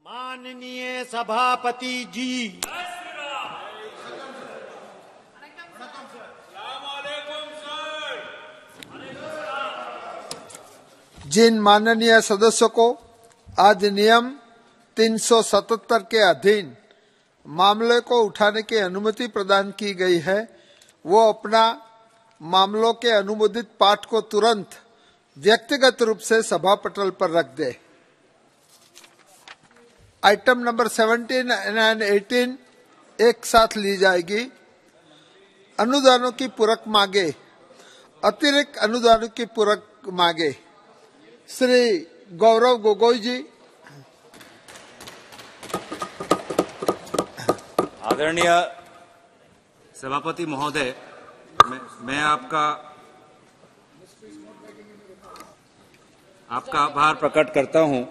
माननीय सभापति जी, जिन माननीय सदस्यों को आज नियम 377 के अधीन मामले को उठाने की अनुमति प्रदान की गई है, वो अपना मामलों के अनुमोदित पाठ को तुरंत व्यक्तिगत रूप से सभा पटल पर रख दे। आइटम नंबर 17 एंड 18 एक साथ ली जाएगी। अनुदानों की पूरक मांगे, अतिरिक्त अनुदानों की पूरक मांगे। श्री गौरव गोगोई जी। आदरणीय सभापति महोदय, मैं आपका आभार प्रकट करता हूं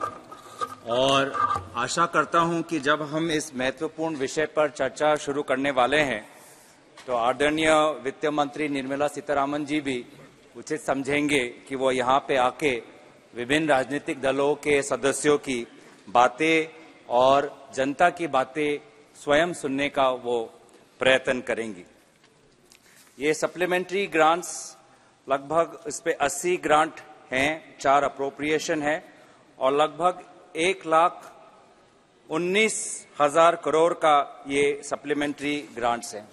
और आशा करता हूं कि जब हम इस महत्वपूर्ण विषय पर चर्चा शुरू करने वाले हैं तो आदरणीय वित्त मंत्री निर्मला सीतारामन जी भी उचित समझेंगे कि वो यहाँ पे आके विभिन्न राजनीतिक दलों के सदस्यों की बातें और जनता की बातें स्वयं सुनने का वो प्रयत्न करेंगी। ये सप्लीमेंट्री ग्रांट्स लगभग इस पे 80 ग्रांट हैं, 4 अप्रोप्रिएशन है और लगभग 1,19,000 करोड़ का ये सप्लीमेंट्री ग्रांट्स हैं।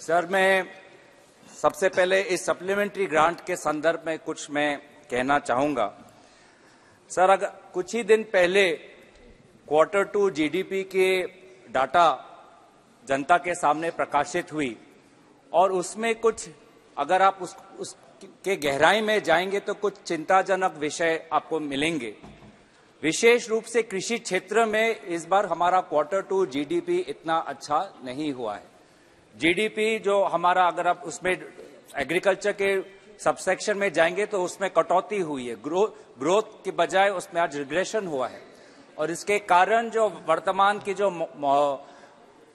सर, मैं सबसे पहले इस सप्लीमेंट्री ग्रांट के संदर्भ में कुछ मैं कहना चाहूंगा। सर, अगर कुछ ही दिन पहले Q2 GDP के डाटा जनता के सामने प्रकाशित हुई और उसमें कुछ, अगर आप उसके गहराई में जाएंगे तो कुछ चिंताजनक विषय आपको मिलेंगे। विशेष रूप से कृषि क्षेत्र में इस बार हमारा Q2 GDP इतना अच्छा नहीं हुआ है। GDP जो हमारा, अगर आप उसमें एग्रीकल्चर के सबसेक्शन में जाएंगे तो उसमें कटौती हुई है, ग्रोथ के बजाय उसमें आज रिग्रेशन हुआ है और इसके कारण जो वर्तमान की जो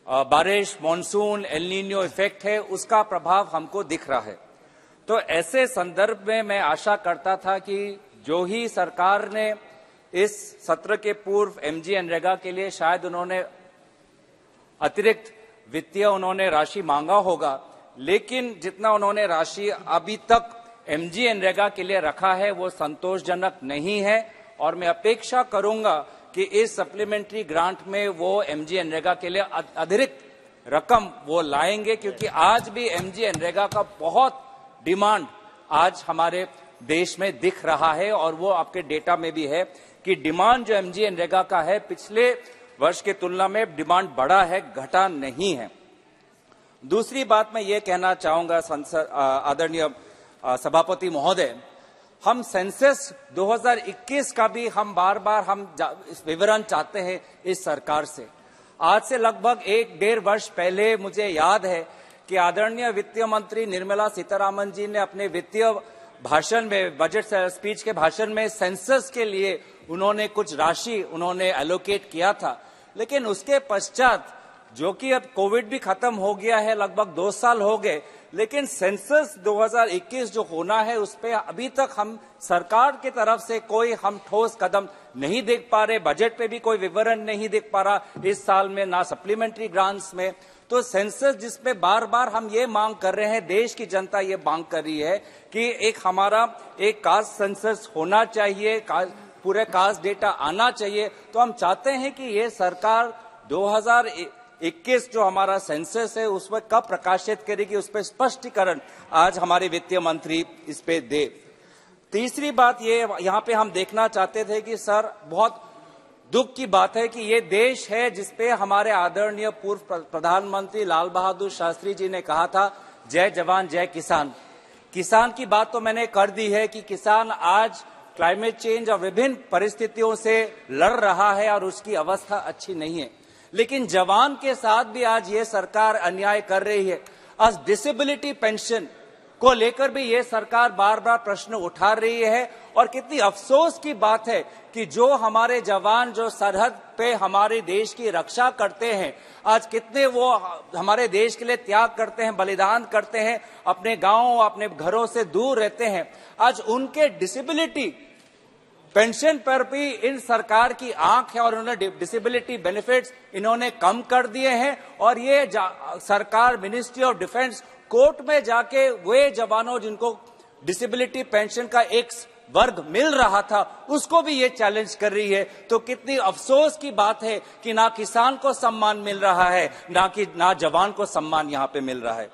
बारिश, मॉनसून, एल नीनो इफेक्ट है, उसका प्रभाव हमको दिख रहा है। तो ऐसे संदर्भ में मैं आशा करता था कि जो ही सरकार ने इस सत्र के पूर्व MG मनरेगा के लिए शायद उन्होंने अतिरिक्त वित्तीय राशि मांगा होगा, लेकिन जितना उन्होंने राशि अभी तक MG मनरेगा के लिए रखा है वो संतोषजनक नहीं है और मैं अपेक्षा करूंगा कि इस सप्लीमेंट्री ग्रांट में वो MG मनरेगा के लिए अतिरिक्त रकम वो लाएंगे, क्योंकि आज भी MG मनरेगा का बहुत डिमांड आज हमारे देश में दिख रहा है और वो आपके डेटा में भी है कि डिमांड जो MG मनरेगा का है पिछले वर्ष की तुलना में डिमांड बढ़ा है, घटा नहीं है। दूसरी बात मैं ये कहना चाहूंगा आदरणीय सभापति महोदय, हम सेंसस 2021 का भी हम बार बार विवरण चाहते हैं इस सरकार से। आज से लगभग 1-1.5 वर्ष पहले मुझे याद है कि आदरणीय वित्तीय मंत्री निर्मला सीतारामन जी ने अपने वित्तीय भाषण में, बजट स्पीच के भाषण में सेंसस के लिए उन्होंने कुछ राशि उन्होंने एलोकेट किया था, लेकिन उसके पश्चात, जो कि अब कोविड भी खत्म हो गया है, लगभग 2 साल हो गए, लेकिन सेंसस 2021 जो होना है उस पे अभी तक हम सरकार की तरफ से कोई हम ठोस कदम नहीं देख पा रहे। बजट पे भी कोई विवरण नहीं देख पा रहा इस साल में, ना सप्लीमेंट्री ग्रांट्स में। तो सेंसस जिसमें बार बार हम ये मांग कर रहे हैं, देश की जनता ये मांग कर रही है कि एक हमारा एक कास्ट सेंसस होना चाहिए, पूरे कास्ट डेटा आना चाहिए। तो हम चाहते हैं कि ये सरकार 2021 जो हमारा सेंसस है उस पर कब प्रकाशित करेगी, उस पर स्पष्टीकरण आज हमारे वित्तीय मंत्री इस पे दे। तीसरी बात ये यहाँ पे हम देखना चाहते थे कि सर, बहुत दुख की बात है कि ये देश है जिसपे हमारे आदरणीय पूर्व प्रधानमंत्री लाल बहादुर शास्त्री जी ने कहा था, जय जवान जय किसान। किसान की बात तो मैंने कर दी है कि किसान आज क्लाइमेट चेंज और विभिन्न परिस्थितियों से लड़ रहा है और उसकी अवस्था अच्छी नहीं है, लेकिन जवान के साथ भी आज ये सरकार अन्याय कर रही है। आज डिसेबिलिटी पेंशन को लेकर भी ये सरकार बार बार प्रश्न उठा रही है और कितनी अफसोस की बात है कि जो हमारे जवान जो सरहद पे हमारे देश की रक्षा करते हैं, आज कितने वो हमारे देश के लिए त्याग करते हैं, बलिदान करते हैं, अपने गांव अपने घरों से दूर रहते हैं, आज उनके डिसेबिलिटी पेंशन पर भी इन सरकार की आंख है और उन्होंने डिसेबिलिटी बेनिफिट्स इन्होंने कम कर दिए हैं। और ये सरकार मिनिस्ट्री ऑफ डिफेंस कोर्ट में जाके वे जवानों जिनको डिसेबिलिटी पेंशन का एक वर्ग मिल रहा था उसको भी ये चैलेंज कर रही है। तो कितनी अफसोस की बात है कि ना किसान को सम्मान मिल रहा है, ना जवान को सम्मान यहां पे मिल रहा है।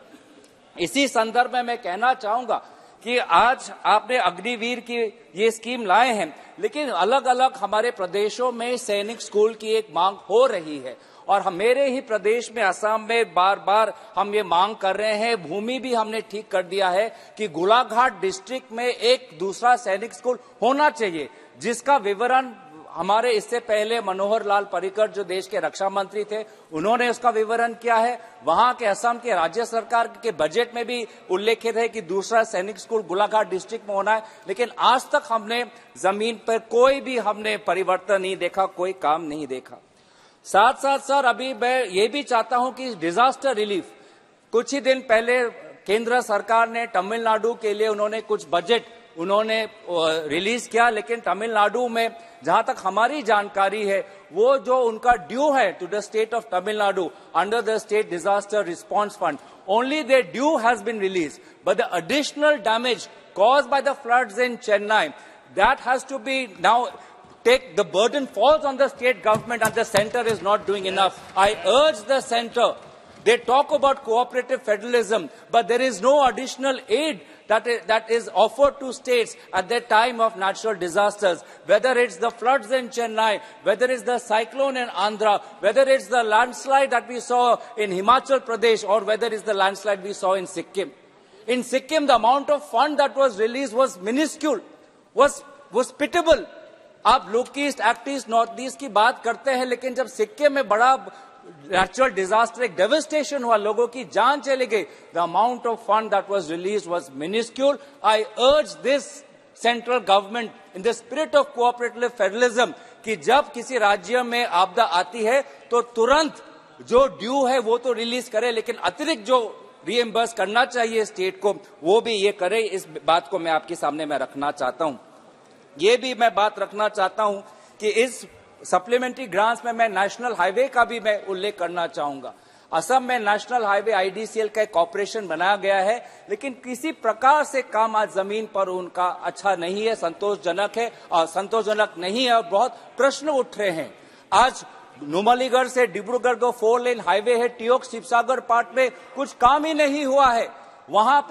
इसी संदर्भ में मैं कहना चाहूंगा कि आज आपने अग्निवीर की ये स्कीम लाए हैं, लेकिन अलग अलग हमारे प्रदेशों में सैनिक स्कूल की एक मांग हो रही है और मेरे ही प्रदेश में असम में बार बार हम ये मांग कर रहे हैं। भूमि भी हमने ठीक कर दिया है कि गोलाघाट डिस्ट्रिक्ट में एक दूसरा सैनिक स्कूल होना चाहिए, जिसका विवरण हमारे इससे पहले मनोहर लाल पर्रिकर जो देश के रक्षा मंत्री थे उन्होंने उसका विवरण किया है। वहां के असम के राज्य सरकार के बजट में भी उल्लेखित है कि दूसरा सैनिक स्कूल गोलाघाट डिस्ट्रिक्ट में होना है, लेकिन आज तक हमने जमीन पर कोई भी हमने परिवर्तन नहीं देखा, कोई काम नहीं देखा। साथ साथ सर अभी मैं ये भी चाहता हूं कि डिजास्टर रिलीफ, कुछ ही दिन पहले केंद्र सरकार ने तमिलनाडु के लिए उन्होंने कुछ बजट उन्होंने रिलीज किया, लेकिन तमिलनाडु में जहां तक हमारी जानकारी है वो जो उनका ड्यू है to the state of Tamil Nadu under the state disaster response fund, only their due has been released, but the additional damage caused by the floods in Chennai, that has to be now the burden falls on the state government and the center is not doing enough. I urge the center, they talk about cooperative federalism, but there is no additional aid that is offered to states at the time of natural disasters, whether it's the floods in Chennai, whether it's the cyclone in Andhra, whether it's the landslide that we saw in Himachal Pradesh, or whether it's the landslide we saw in Sikkim. In Sikkim, the amount of fund that was released was minuscule, was pitiable. आप लोग east act east north east की बात करते हैं, लेकिन जब सिक्किम में बड़ा नेचुरल डिजास्टर, एक डेवस्टेशन हुआ, लोगों की जान चली गई, the amount of fund that was released was minuscule. I urge this central government in the spirit of cooperative federalism कि जब किसी राज्य में आपदा आती है तो तुरंत जो ड्यू है वो तो रिलीज करे, लेकिन अतिरिक्त जो रीएम्बर्स करना चाहिए स्टेट को वो भी ये करे. इस बात को मैं आपके सामने मैं रखना चाहता हूं. ये भी मैं बात रखना चाहता हूं कि इस सप्लीमेंट्री ग्रांट्स में मैं नेशनल हाईवे का भी मैं उल्लेख करना चाहूंगा. असम में नेशनल हाईवे आईडीसीएल का एक कॉर्पोरेशन बनाया गया है, लेकिन किसी प्रकार से काम आज जमीन पर उनका अच्छा नहीं है, संतोषजनक है और संतोषजनक नहीं है और बहुत प्रश्न उठ रहे हैं. आज नुमलीगढ़ से डिब्रूगढ़ को 4 लेन हाईवे है, टियोक शिवसागर पार्ट में कुछ काम ही नहीं हुआ है. वहां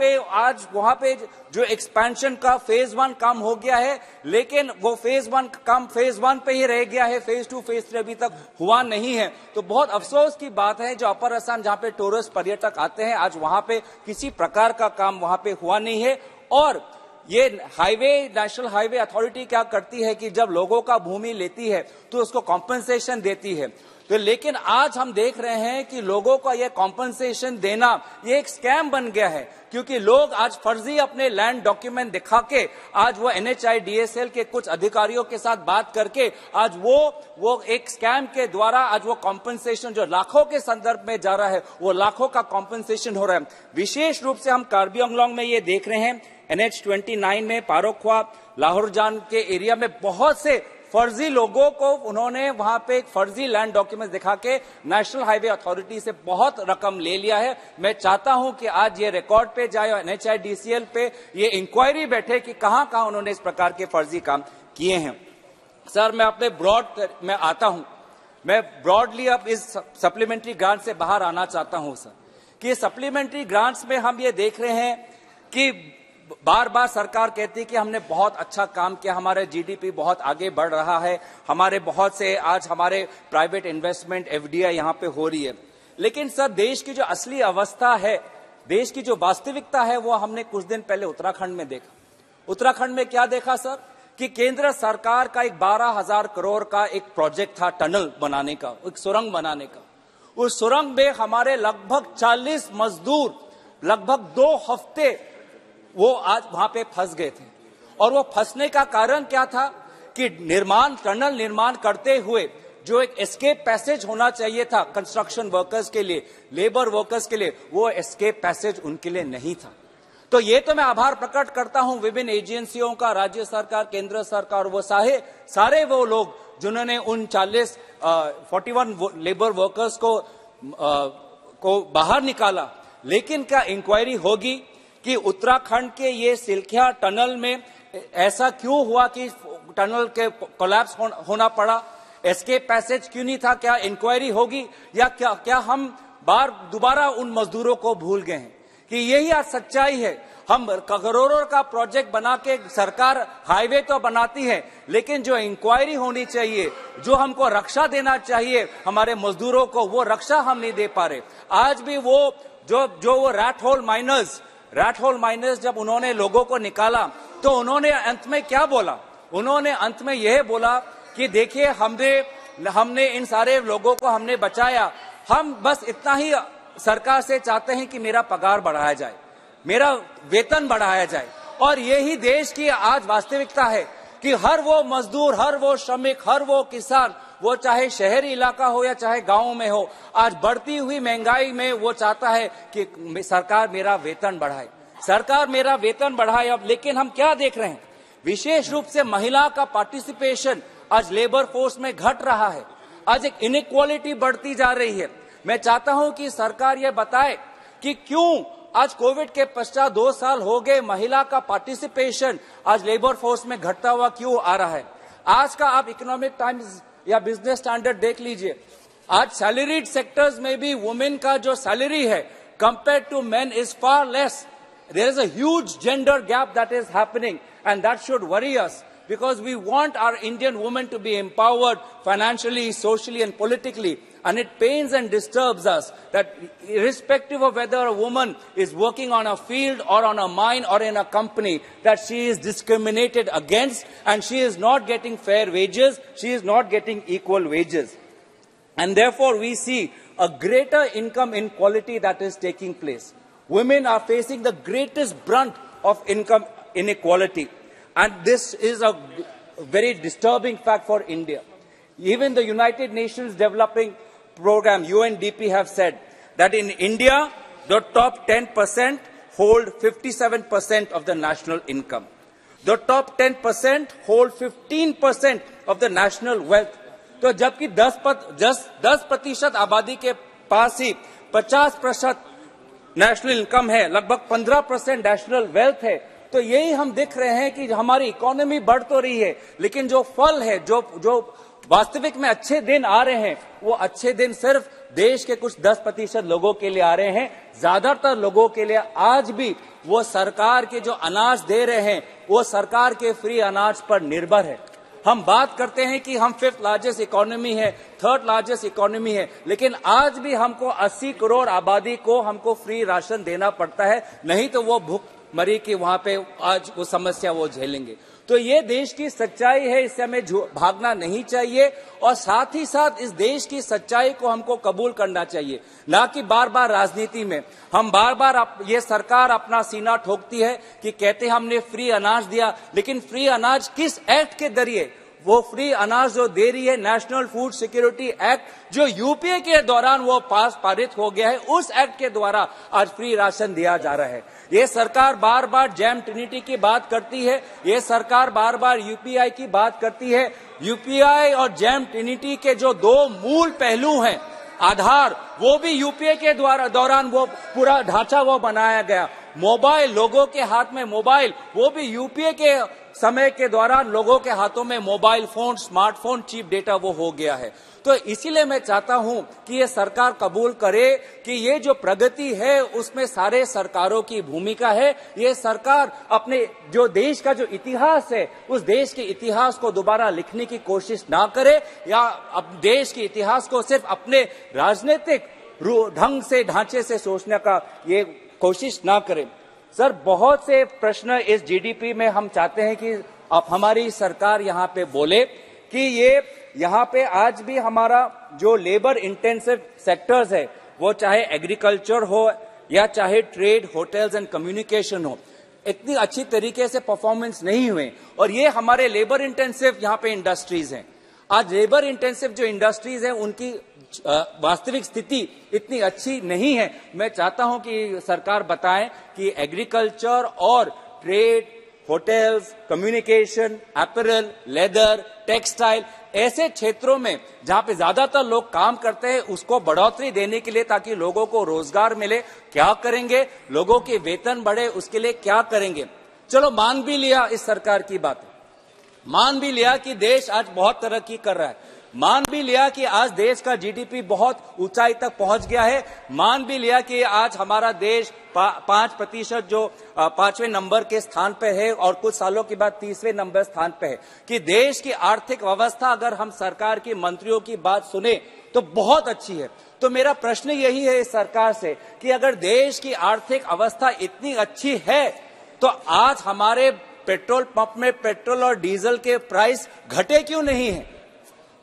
पे जो एक्सपेंशन का फेज 1 काम हो गया है, लेकिन वो फेज 1 काम फेज 1 पे ही रह गया है, फेज 2 फेज 3 अभी तक हुआ नहीं है. तो बहुत अफसोस की बात है, जो अपर असम जहां पे टूरिस्ट पर्यटक आते हैं, आज वहां पे किसी प्रकार का काम वहां पे हुआ नहीं है. और ये नेशनल हाईवे अथॉरिटी क्या करती है कि जब लोगों का भूमि लेती है तो उसको कॉम्पनसेशन देती है. तो लेकिन आज हम देख रहे हैं कि लोगों का ये कॉम्पनसेशन देना ये एक स्कैम बन गया है, क्योंकि लोग आज फर्जी अपने लैंड डॉक्यूमेंट दिखा के आज वो एनएचआईडीएसएल के कुछ अधिकारियों के साथ बात करके आज वो एक स्कैम के द्वारा आज वो कॉम्पनसेशन जो लाखों के संदर्भ में जा रहा है वो लाखों का कॉम्पनसेशन हो रहा है. विशेष रूप से हम कार्बी आंगलोंग में ये देख रहे हैं, NH29 में पारोख्वा लाहौरजान के एरिया में बहुत से फर्जी लोगों को उन्होंने वहां पे एक फर्जी लैंड डॉक्यूमेंट दिखा के नेशनल हाईवे अथॉरिटी से बहुत रकम ले लिया है. मैं चाहता हूं कि आज ये रिकॉर्ड पे जाए और NHIDCL पे ये इंक्वायरी बैठे कि कहां कहां उन्होंने इस प्रकार के फर्जी काम किए हैं. सर मैं अपने ब्रॉड में आता हूं, मैं ब्रॉडली अब इस सप्लीमेंट्री ग्रांट से बाहर आना चाहता हूं सर, कि सप्लीमेंट्री ग्रांट्स में हम ये देख रहे हैं कि बार बार सरकार कहती है कि हमने बहुत अच्छा काम किया, हमारे जीडीपी बहुत आगे बढ़ रहा है, हमारे बहुत से आज हमारे प्राइवेट इन्वेस्टमेंट एफडीआई यहाँ पे हो रही है. लेकिन सर देश की जो असली अवस्था है, देश की जो वास्तविकता है वो हमने कुछ दिन पहले उत्तराखंड में देखा. उत्तराखंड में क्या देखा सर कि केंद्र सरकार का एक 12,000 करोड़ का एक प्रोजेक्ट था टनल बनाने का, एक सुरंग बनाने का. उस सुरंग में हमारे लगभग 40 मजदूर लगभग 2 हफ्ते वो आज वहां पे फंस गए थे. और वो फंसने का कारण क्या था कि टनल निर्माण करते हुए जो एक एस्केप पैसेज होना चाहिए था कंस्ट्रक्शन वर्कर्स के लिए, लेबर वर्कर्स के लिए, वो एस्केप पैसेज उनके लिए नहीं था. तो ये तो मैं आभार प्रकट करता हूं विभिन्न एजेंसियों का, राज्य सरकार, केंद्र सरकार, वो सारे वो लोग जिन्होंने उन 41 लेबर वर्कर्स को बाहर निकाला। लेकिन क्या इंक्वायरी होगी कि उत्तराखंड के ये सिलखिया टनल में ऐसा क्यों हुआ कि टनल के कोलैप्स होना पड़ा? एस्केप पैसेज क्यों नहीं था? क्या इंक्वायरी होगी? या क्या हम दोबारा उन मजदूरों को भूल गए हैं? कि यही आज सच्चाई है। हम करोड़ों का प्रोजेक्ट बना के सरकार हाईवे तो बनाती है, लेकिन जो इंक्वायरी होनी चाहिए, जो हमको रक्षा देना चाहिए हमारे मजदूरों को, वो रक्षा हम नहीं दे पा रहे। आज भी वो जो रैट होल माइनर्स जब उन्होंने लोगों को निकाला तो उन्होंने अंत में क्या बोला? उन्होंने अंत में यह बोला कि देखिए हमने इन सारे लोगों को हमने बचाया, हम बस इतना ही सरकार से चाहते हैं कि मेरा पगार बढ़ाया जाए, मेरा वेतन बढ़ाया जाए। और यही देश की आज वास्तविकता है कि हर वो मजदूर, हर वो श्रमिक, हर वो किसान, वो चाहे शहरी इलाका हो या चाहे गांव में हो, आज बढ़ती हुई महंगाई में वो चाहता है कि सरकार मेरा वेतन बढ़ाए, सरकार मेरा वेतन बढ़ाए। अब लेकिन हम क्या देख रहे हैं? विशेष रूप से महिला का पार्टिसिपेशन आज लेबर फोर्स में घट रहा है। आज एक इनइक्वालिटी बढ़ती जा रही है। मैं चाहता हूं कि सरकार यह बताए कि क्यों आज कोविड के पश्चात 2 साल हो गए महिला का पार्टिसिपेशन आज लेबर फोर्स में घटता हुआ क्यों आ रहा है? आज का आप इकोनॉमिक टाइम्स या बिजनेस स्टैंडर्ड देख लीजिए, आज सैलरीड सेक्टर्स में भी वुमेन का जो सैलरी है compare to men is far less. There is a huge gender gap that is happening and that should worry us, because we want our Indian women to be empowered financially, socially and politically. And it pains and disturbs us that irrespective of whether a woman is working on a field or on a mine or in a company, that she is discriminated against and she is not getting fair wages, she is not getting equal wages. And therefore we see a greater income inequality that is taking place. Women are facing the greatest brunt of income inequality. And this is a very disturbing fact for India. Even the United Nations Developing Program, UNDP, have said that in India, the top 10% hold 57% of the national income. The top 10% hold 15% of the national wealth. तो जबकि 10% आबादी के पास ही 50% national income है, लगभग 15% national wealth है। तो यही हम देख रहे हैं कि हमारी इकोनॉमी बढ़ तो रही है, लेकिन जो फल है, जो वास्तविक में अच्छे दिन आ रहे हैं, वो अच्छे दिन सिर्फ देश के कुछ 10% लोगों के लिए आ रहे हैं। ज्यादातर लोगों के लिए आज भी वो सरकार के जो अनाज दे रहे हैं, वो सरकार के फ्री अनाज पर निर्भर है। हम बात करते हैं कि हम 5th लार्जेस्ट इकोनॉमी है, 3rd लार्जेस्ट इकोनॉमी है, लेकिन आज भी हमको 80 करोड़ आबादी को हमको फ्री राशन देना पड़ता है, नहीं तो वो भूख मरी कि वहां पे आज वो समस्या वो झेलेंगे। तो ये देश की सच्चाई है, इससे हमें भागना नहीं चाहिए और साथ ही साथ इस देश की सच्चाई को हमको कबूल करना चाहिए, ना कि बार बार राजनीति में हम बार ये सरकार अपना सीना ठोकती है कि कहते हमने फ्री अनाज दिया, लेकिन फ्री अनाज किस एक्ट के जरिए? वो फ्री अनाज जो दे रही है नेशनल फूड सिक्योरिटी एक्ट, जो यूपीए के दौरान वो पारित हो गया है, उस एक्ट के द्वारा आज फ्री राशन दिया जा रहा है। ये सरकार बार बार जैम ट्रिनिटी की बात करती है, ये सरकार बार बार यूपीआई की बात करती है। यूपीआई और जैम ट्रिनिटी के जो 2 मूल पहलू हैं, आधार, वो भी यूपीए के दौरान वो पूरा ढांचा वो बनाया गया। मोबाइल, लोगों के हाथ में मोबाइल, वो भी यूपीए के समय के दौरान लोगों के हाथों में mobile phone, smartphone, cheap data वो हो गया है। तो इसीलिए मैं चाहता हूं कि ये सरकार कबूल करे कि ये जो प्रगति है उसमें सारे सरकारों की भूमिका है। ये सरकार अपने जो देश का जो इतिहास है, उस देश के इतिहास को दोबारा लिखने की कोशिश ना करे, या अब देश के इतिहास को सिर्फ अपने राजनीतिक ढंग से, ढांचे से सोचने का ये कोशिश ना करे। सर, बहुत से प्रश्न इस जीडीपी में हम चाहते हैं कि अब हमारी सरकार यहाँ पे बोले कि ये यहाँ पे आज भी हमारा जो लेबर इंटेंसिव सेक्टर्स है, वो चाहे एग्रीकल्चर हो या चाहे ट्रेड, होटल्स एंड कम्युनिकेशन हो, इतनी अच्छी तरीके से परफॉर्मेंस नहीं हुए। और ये हमारे लेबर इंटेंसिव यहाँ पे इंडस्ट्रीज हैं। आज लेबर इंटेंसिव जो इंडस्ट्रीज हैं, उनकी वास्तविक स्थिति इतनी अच्छी नहीं है। मैं चाहता हूं कि सरकार बताए कि एग्रीकल्चर और trade, hotels, communication, apparel, leather, textile ऐसे क्षेत्रों में जहां पे ज्यादातर लोग काम करते हैं उसको बढ़ोतरी देने के लिए, ताकि लोगों को रोजगार मिले, क्या करेंगे? लोगों के वेतन बढ़े, उसके लिए क्या करेंगे? चलो मान भी लिया इस सरकार की बात, मान भी लिया कि देश आज बहुत तरक्की कर रहा है, मान भी लिया कि आज देश का जीडीपी बहुत ऊंचाई तक पहुंच गया है, मान भी लिया कि आज हमारा देश 5% जो 5वें नंबर के स्थान पे है और कुछ सालों के बाद 30वें नंबर स्थान पे है, कि देश की आर्थिक व्यवस्था अगर हम सरकार के मंत्रियों की बात सुने तो बहुत अच्छी है। तो मेरा प्रश्न यही है इस सरकार से कि अगर देश की आर्थिक अवस्था इतनी अच्छी है तो आज हमारे पेट्रोल पंप में पेट्रोल और डीजल के प्राइस घटे क्यों नहीं है?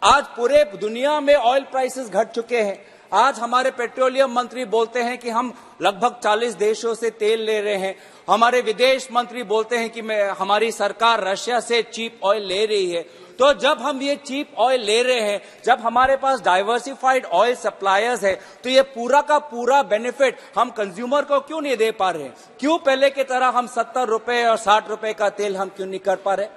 आज पूरे दुनिया में ऑयल प्राइसेस घट चुके हैं। आज हमारे पेट्रोलियम मंत्री बोलते हैं कि हम लगभग 40 देशों से तेल ले रहे हैं। हमारे विदेश मंत्री बोलते हैं कि हमारी सरकार रशिया से चीप ऑयल ले रही है। तो जब हम ये चीप ऑयल ले रहे हैं, जब हमारे पास डाइवर्सिफाइड ऑयल सप्लायर्स है, तो ये पूरा का पूरा बेनिफिट हम कंज्यूमर को क्यों नहीं दे पा रहे हैं? क्यों पहले की तरह हम 70 रुपए और 60 रुपए का तेल हम क्यों नहीं कर पा रहे?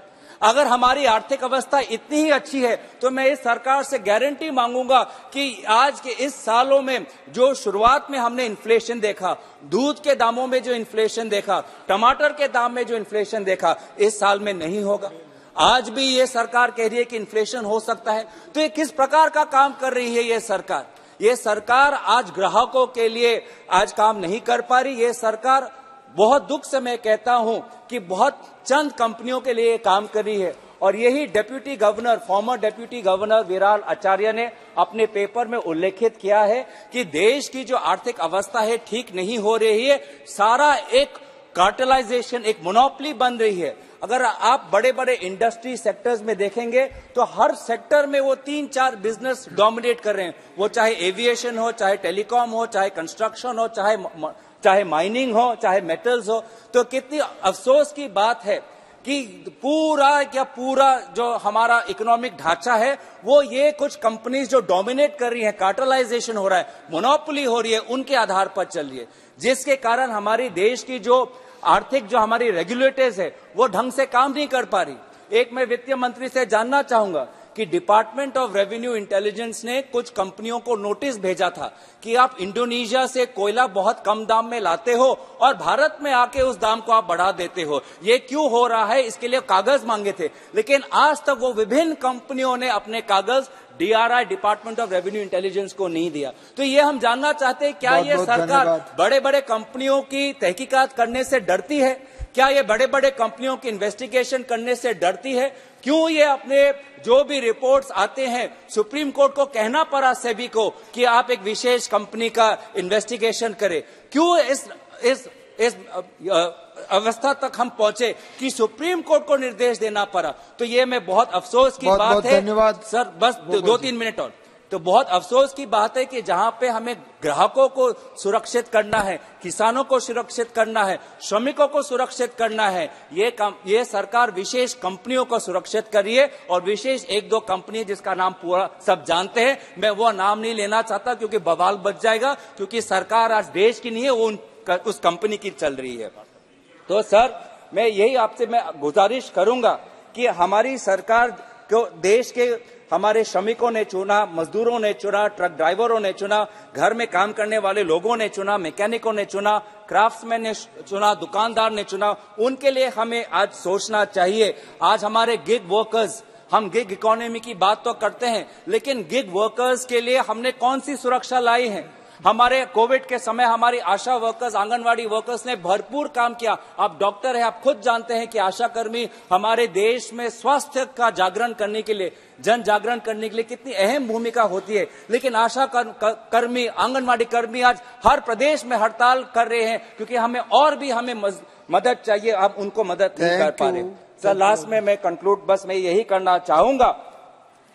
अगर हमारी आर्थिक अवस्था इतनी ही अच्छी है तो मैं इस सरकार से गारंटी मांगूंगा कि आज के इस सालों में जो शुरुआत में हमने इन्फ्लेशन देखा, दूध के दामों में जो इन्फ्लेशन देखा, टमाटर के दाम में जो इन्फ्लेशन देखा, इस साल में नहीं होगा। आज भी ये सरकार कह रही है कि इन्फ्लेशन हो सकता है। तो ये किस प्रकार का काम कर रही है ये सरकार? ये सरकार आज ग्राहकों के लिए आज काम नहीं कर पा रही। ये सरकार बहुत दुख से मैं कहता हूं कि बहुत चंद कंपनियों के लिए काम कर रही है। और यही deputy governor, former deputy governor Viral Acharya ने अपने पेपर में उल्लेखित किया है कि देश की जो आर्थिक अवस्था है ठीक नहीं हो रही है। सारा एक कार्टेलाइजेशन, एक मोनोपोली बन रही है। अगर आप बड़े बड़े इंडस्ट्री सेक्टर्स में देखेंगे तो हर सेक्टर में वो 3-4 बिजनेस डोमिनेट कर रहे हैं। वो चाहे एविएशन हो, चाहे टेलीकॉम हो, चाहे कंस्ट्रक्शन हो, चाहे माइनिंग हो, चाहे मेटल्स हो। तो कितनी अफसोस की बात है कि पूरा जो हमारा इकोनॉमिक ढांचा है वो ये कुछ कंपनीज जो डोमिनेट कर रही हैं, कार्टेलाइजेशन हो रहा है, मोनोपोली हो रही है, उनके आधार पर चल रही है, जिसके कारण हमारी देश की जो आर्थिक जो हमारी रेगुलेटर्स है वो ढंग से काम नहीं कर पा रही। एक मैं वित्त मंत्री से जानना चाहूंगा कि डिपार्टमेंट ऑफ रेवेन्यू इंटेलिजेंस ने कुछ कंपनियों को नोटिस भेजा था कि आप इंडोनेशिया से कोयला बहुत कम दाम में लाते हो और भारत में आके उस दाम को आप बढ़ा देते हो, ये क्यों हो रहा है? इसके लिए कागज मांगे थे, लेकिन आज तक वो विभिन्न कंपनियों ने अपने कागज DRI, department of revenue intelligence को नहीं दिया। तो ये हम जानना चाहते हैं, क्या ये सरकार बड़े बड़े कंपनियों की तहकीकात करने से डरती है? क्या ये बड़े बड़े कंपनियों की इन्वेस्टिगेशन करने से डरती है? क्यों ये अपने जो भी रिपोर्ट्स आते हैं, सुप्रीम कोर्ट को कहना पड़ा सेबी को कि आप एक विशेष कंपनी का इन्वेस्टिगेशन करें? क्यों इस अवस्था तक हम पहुंचे कि सुप्रीम कोर्ट को निर्देश देना पड़ा? तो ये मैं बहुत अफसोस की बात है। धन्यवाद सर, बस 2-3 मिनट और। तो बहुत अफसोस की बात है कि जहां पे हमें ग्राहकों को सुरक्षित करना है, किसानों को सुरक्षित करना है, श्रमिकों को सुरक्षित करना है, ये सरकार विशेष कंपनियों को सुरक्षित कर रही है। और विशेष 1-2 कंपनी जिसका नाम पूरा सब जानते हैं, मैं वो नाम नहीं लेना चाहता क्योंकि बवाल बच जाएगा, क्योंकि सरकार आज देश की नहीं है, वो उस कंपनी की चल रही है। तो सर, मैं यही आपसे मैं गुजारिश करूंगा कि हमारी सरकार को देश के हमारे श्रमिकों ने चुना, मजदूरों ने चुना, ट्रक ड्राइवरों ने चुना, घर में काम करने वाले लोगों ने चुना, मैकेनिकों ने चुना, क्राफ्ट्समैन ने चुना, दुकानदार ने चुना, उनके लिए हमें आज सोचना चाहिए। आज हमारे गिग वर्कर्स, हम गिग इकोनॉमी की बात तो करते हैं, लेकिन गिग वर्कर्स के लिए हमने कौन सी सुरक्षा लाई है? हमारे कोविड के समय हमारी आशा वर्कर्स, आंगनवाड़ी वर्कर्स ने भरपूर काम किया। आप डॉक्टर हैं, आप खुद जानते हैं कि आशा कर्मी हमारे देश में स्वास्थ्य का जागरण करने के लिए, जन जागरण करने के लिए कितनी अहम भूमिका होती है। लेकिन आशा कर्मी, आंगनवाड़ी कर्मी आज हर प्रदेश में हड़ताल कर रहे हैं क्योंकि हमें मदद चाहिए, अब उनको मदद नहीं कर पा रहे। सर, लास्ट में मैं कंक्लूड बस मैं यही करना चाहूंगा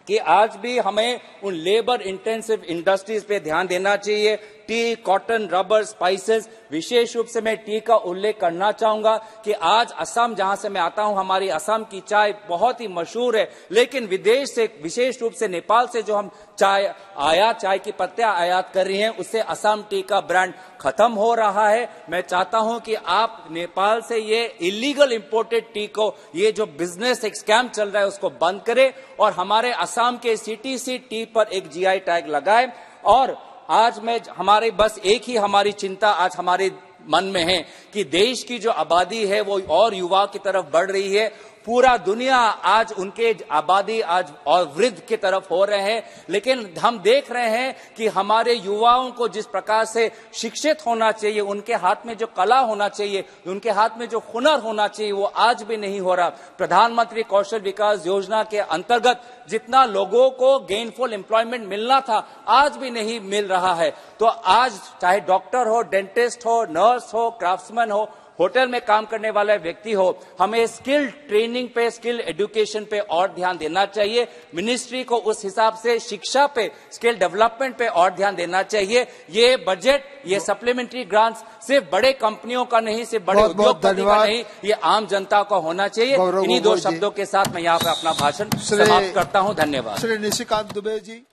कि आज भी हमें उन लेबर इंटेंसिव इंडस्ट्रीज पे ध्यान देना चाहिए, टी, कॉटन, रबर, स्पाइसेस, विशेष रूप से मैं टी का उल्लेख करना चाहूंगा कि आज असम, जहां से मैं आता हूं, हमारी असम की चाय बहुत ही मशहूर है, लेकिन विदेश से, विशेष रूप से नेपाल से जो हम चाय की पत्तियां आयात कर रही हैं, उससे असम टी का ब्रांड खत्म हो रहा है। मैं चाहता हूं कि आप नेपाल से ये इलीगल इंपोर्टेड टी को, ये जो बिजनेस एक स्कैम चल रहा है, उसको बंद करें और हमारे असम के सीटीसी टी पर एक जीआई टैग लगाए। और आज हमारे बस एक ही हमारी चिंता आज हमारे मन में है कि देश की जो आबादी है वो और युवा की तरफ बढ़ रही है। पूरा दुनिया आज उनके आबादी आज और वृद्ध की तरफ हो रहे हैं, लेकिन हम देख रहे हैं कि हमारे युवाओं को जिस प्रकार से शिक्षित होना चाहिए, उनके हाथ में जो कला होना चाहिए, उनके हाथ में जो हुनर होना चाहिए, वो आज भी नहीं हो रहा। प्रधानमंत्री कौशल विकास योजना के अंतर्गत जितना लोगों को गेनफुल एम्प्लॉयमेंट मिलना था, आज भी नहीं मिल रहा है। तो आज चाहे डॉक्टर हो, डेंटिस्ट हो, नर्स हो, क्राफ्ट्समैन हो, होटल में काम करने वाला व्यक्ति हो, हमें स्किल ट्रेनिंग पे, स्किल एजुकेशन पे और ध्यान देना चाहिए। मिनिस्ट्री को उस हिसाब से शिक्षा पे, स्किल डेवलपमेंट पे और ध्यान देना चाहिए। ये बजट, ये सप्लीमेंट्री ग्रांट्स सिर्फ बड़े कंपनियों का नहीं, सिर्फ बड़े उद्योगपति का नहीं, ये आम जनता का होना चाहिए। इन्हीं दो शब्दों के साथ मैं यहाँ पे अपना भाषण समाप्त करता हूँ। धन्यवाद। श्री निशिकांत दुबे जी।